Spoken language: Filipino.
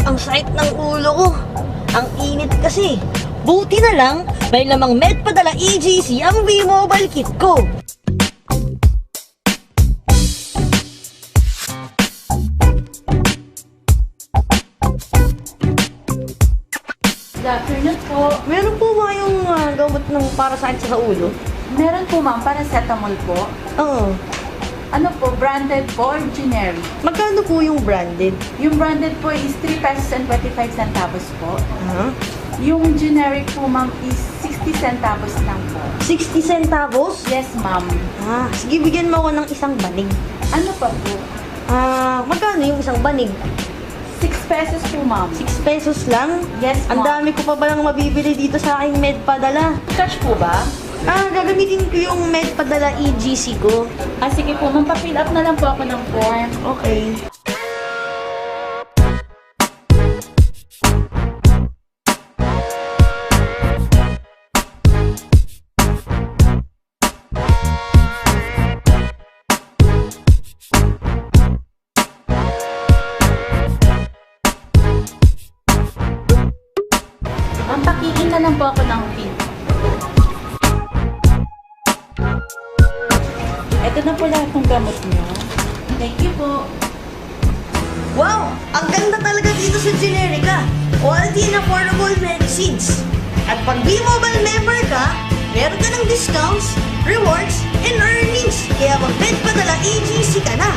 Ang sakit ng ulo ko. Ang init kasi. Buti na lang, may lamang Medpadala EGC ang V-Mobile kit ko. Good afternoon po. Meron po ba yung gamot ng para sa ulo? Meron po ma'am, paracetamol po. Oo. Ano po, branded po or generic? Magkano po yung branded? Yung branded po is 3 pesos and 25 centavos po. Ha? Yung generic po ma'am is 60 centavos lang po. 60 centavos? Yes ma'am. Sige, bigyan mo ako ng isang banig. Ano pa po? Magkano yung isang banig? 6 pesos po ma'am. 6 pesos lang? Yes Ang ma'am. dami ko pa palang mabibili dito sa aking Medpadala. Cash po ba? Gagamitin ko yung Medpadala EGC ko. Sige po ma'am, pa-fill up na lang po ako ng form. Okay. Ma'am, pakiin na lang po ako ng fee. Ito na po lahat ng gamot niyo. Thank you po. Wow! Ang ganda talaga dito sa Generica. Quality and affordable medicines. At pag B-Mobile member ka, meron ka ng discounts, rewards, and earnings. Kaya mag-Medpadala EGC ka na.